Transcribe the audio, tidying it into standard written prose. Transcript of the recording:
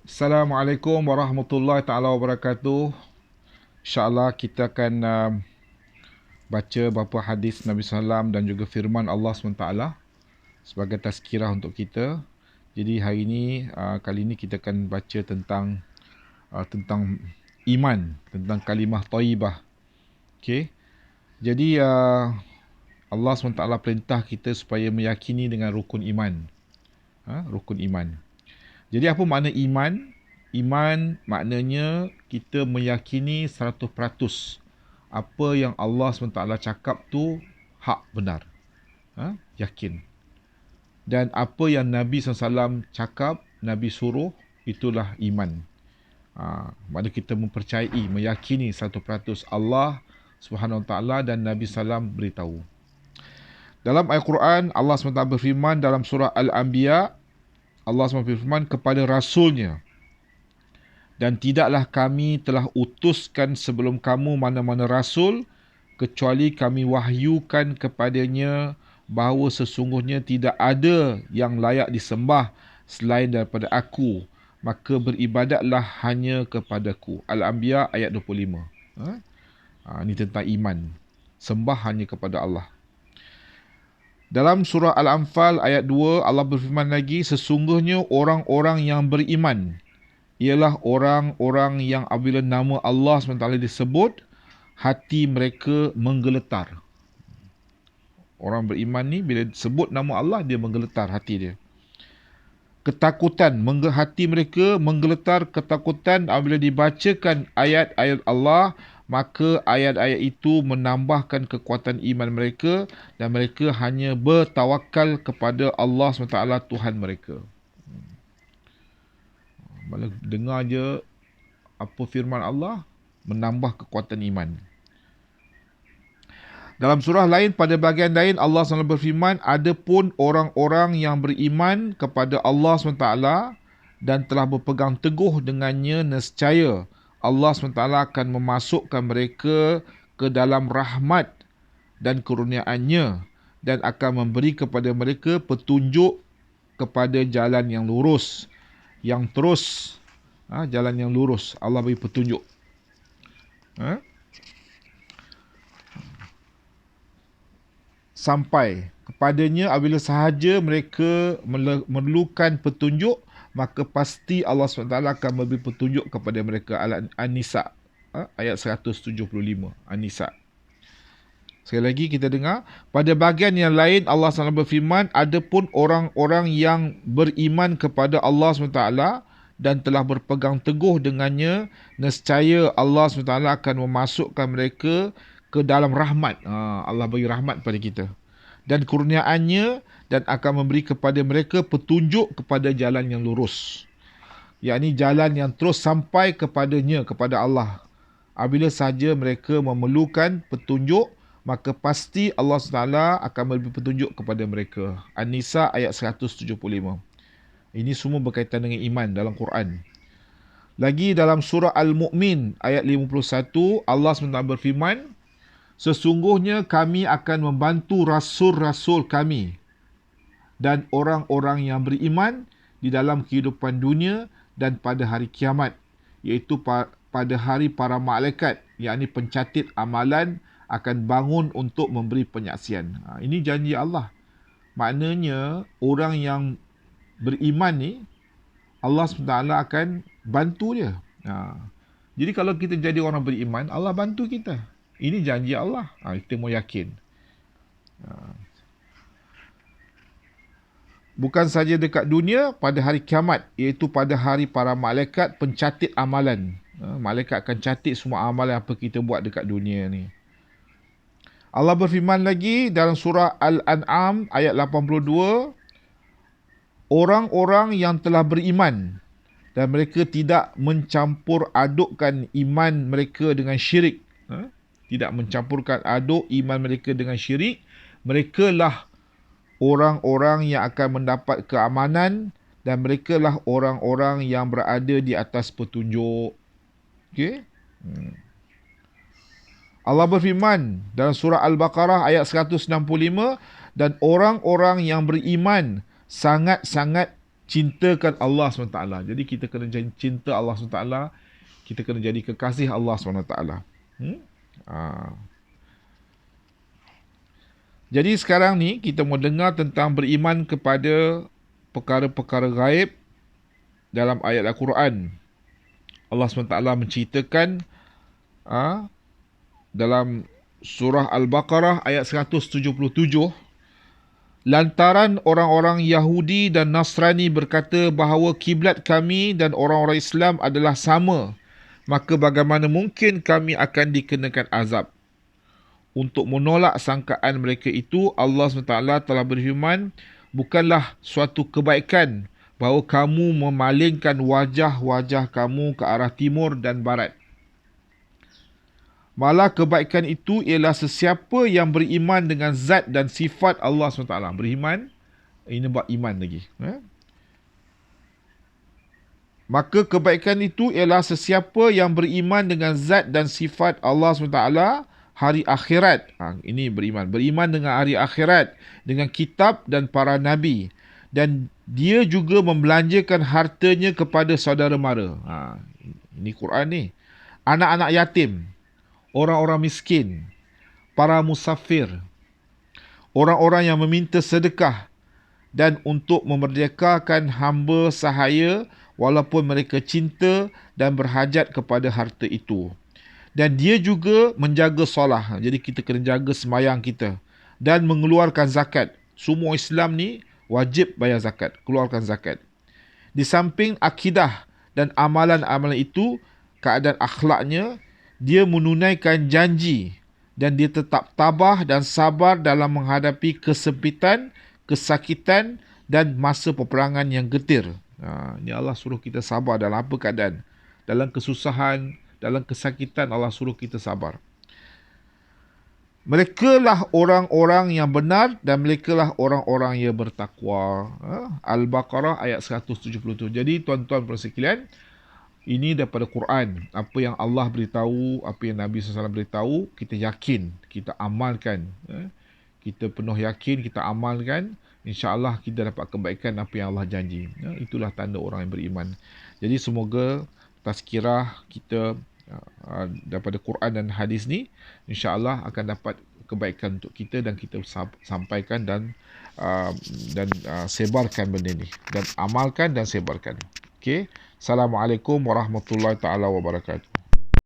Assalamualaikum warahmatullahi taala wabarakatuh. InsyaAllah kita akan baca beberapa hadis Nabi SAW dan juga firman Allah SWT sebagai tazkirah untuk kita. Jadi hari ini, kali ini kita akan baca tentang iman, tentang kalimah thayyibah. Okey. Jadi Allah SWT perintah kita supaya meyakini dengan rukun iman. Rukun iman. Jadi apa makna iman? Iman maknanya kita meyakini 100% apa yang Allah SWT cakap tu hak benar. Yakin. Dan apa yang Nabi SAW cakap, Nabi suruh, itulah iman. Maknanya kita mempercayai, meyakini 100% Allah SWT dan Nabi SAW beritahu. Dalam Al-Quran, Allah SWT berfirman dalam surah Al-Anbiya, Allah SWT berfirman kepada Rasulnya, dan tidaklah kami telah utuskan sebelum kamu mana-mana Rasul, kecuali kami wahyukan kepadanya bahawa sesungguhnya tidak ada yang layak disembah selain daripada aku, maka beribadatlah hanya kepadaku. Al-Anbiya ayat 25. Ini tentang iman. Sembah hanya kepada Allah. Dalam surah Al-Anfal ayat 2, Allah berfirman lagi, sesungguhnya orang-orang yang beriman ialah orang-orang yang apabila nama Allah SWT disebut, hati mereka menggeletar. Orang beriman ni bila sebut nama Allah, dia menggeletar hati dia. Ketakutan, hati mereka menggeletar ketakutan apabila dibacakan ayat-ayat Allah, maka ayat-ayat itu menambahkan kekuatan iman mereka dan mereka hanya bertawakal kepada Allah SWT, Tuhan mereka. Bila dengar je apa firman Allah, menambah kekuatan iman. Dalam surah lain, pada bahagian lain, Allah SWT berfirman, adapun orang-orang yang beriman kepada Allah SWT dan telah berpegang teguh dengannya, nescaya Allah SWT akan memasukkan mereka ke dalam rahmat dan kurniaannya dan akan memberi kepada mereka petunjuk kepada jalan yang lurus, yang terus, jalan yang lurus. Allah beri petunjuk. Sampai kepadanya apabila sahaja mereka memerlukan petunjuk, maka pasti Allah SWT akan memberi petunjuk kepada mereka. An-Nisa ayat 175. An-Nisa. Sekali lagi kita dengar, pada bahagian yang lain Allah SWT berfirman, adapun orang-orang yang beriman kepada Allah SWT dan telah berpegang teguh dengannya, nescaya Allah SWT akan memasukkan mereka ke dalam rahmat. Allah beri rahmat pada kita dan kurniaannya, dan akan memberi kepada mereka petunjuk kepada jalan yang lurus, yakni jalan yang terus sampai kepadanya, kepada Allah. Apabila sahaja mereka memerlukan petunjuk, maka pasti Allah SWT akan memberi petunjuk kepada mereka. An-Nisa ayat 175. Ini semua berkaitan dengan iman dalam Quran. Lagi dalam surah Al-Mu'min ayat 51, Allah SWT berfirman, sesungguhnya kami akan membantu rasul-rasul kami dan orang-orang yang beriman di dalam kehidupan dunia dan pada hari kiamat, iaitu pada hari para malaikat, yakni pencatat amalan akan bangun untuk memberi penyaksian. Ini janji Allah. Maknanya orang yang beriman ni, Allah SWT akan bantu dia. Jadi kalau kita jadi orang beriman, Allah bantu kita. Ini janji Allah. Kita mau yakin. Bukan saja dekat dunia, pada hari kiamat, iaitu pada hari para malaikat pencatat amalan. Malaikat akan catat semua amalan apa kita buat dekat dunia ni. Allah berfirman lagi dalam surah Al-An'am ayat 82, orang-orang yang telah beriman dan mereka tidak mencampur adukkan iman mereka dengan syirik. Tidak mencampurkan aduk iman mereka dengan syirik, mereka lah orang-orang yang akan mendapat keamanan dan mereka lah orang-orang yang berada di atas petunjuk. Okey? Allah berfirman dalam surah Al-Baqarah ayat 165, dan orang-orang yang beriman sangat-sangat cintakan Allah SWT. Jadi kita kena jadi cinta Allah SWT. Kita kena jadi kekasih Allah SWT. Jadi sekarang ni kita mau dengar tentang beriman kepada perkara-perkara gaib dalam ayat Al-Quran. Allah SWT menceritakan dalam surah Al-Baqarah ayat 177, lantaran orang-orang Yahudi dan Nasrani berkata bahawa kiblat kami dan orang-orang Islam adalah sama, maka bagaimana mungkin kami akan dikenakan azab? Untuk menolak sangkaan mereka itu, Allah SWT telah berfirman, bukanlah suatu kebaikan bahawa kamu memalingkan wajah-wajah kamu ke arah timur dan barat. Malah kebaikan itu ialah sesiapa yang beriman dengan zat dan sifat Allah SWT. Beriman, ini buat iman lagi. Maka kebaikan itu ialah sesiapa yang beriman dengan zat dan sifat Allah SWT, hari akhirat. Ini beriman. Beriman dengan hari akhirat, dengan kitab dan para nabi. Dan dia juga membelanjakan hartanya kepada saudara mara. Ini Quran ni. Anak-anak yatim, orang-orang miskin, para musafir, orang-orang yang meminta sedekah, dan untuk memerdekakan hamba sahaya walaupun mereka cinta dan berhajat kepada harta itu. Dan dia juga menjaga solah. Jadi kita kena jaga sembahyang kita. Dan mengeluarkan zakat. Semua Islam ni wajib bayar zakat. Keluarkan zakat. Di samping akidah dan amalan-amalan itu, keadaan akhlaknya, dia menunaikan janji. Dan dia tetap tabah dan sabar dalam menghadapi kesempitan, kesakitan dan masa peperangan yang getir. Ini Allah suruh kita sabar dalam apa keadaan. Dalam kesusahan, dalam kesakitan, Allah suruh kita sabar. Mereka lah orang-orang yang benar dan mereka lah orang-orang yang bertakwa. Al-Baqarah ayat 177. Jadi tuan-tuan persekalian, ini daripada Quran. Apa yang Allah beritahu, apa yang Nabi SAW beritahu, kita yakin, kita amalkan. Kita penuh yakin, kita amalkan. InsyaAllah kita dapat kebaikan apa yang Allah janji. Itulah tanda orang yang beriman. Jadi semoga tazkirah kita daripada Quran dan hadis ni, insya-Allah akan dapat kebaikan untuk kita dan kita sampaikan dan sebarkan benda ni dan amalkan dan sebarkan. Okey. Assalamualaikum warahmatullahi taala wabarakatuh.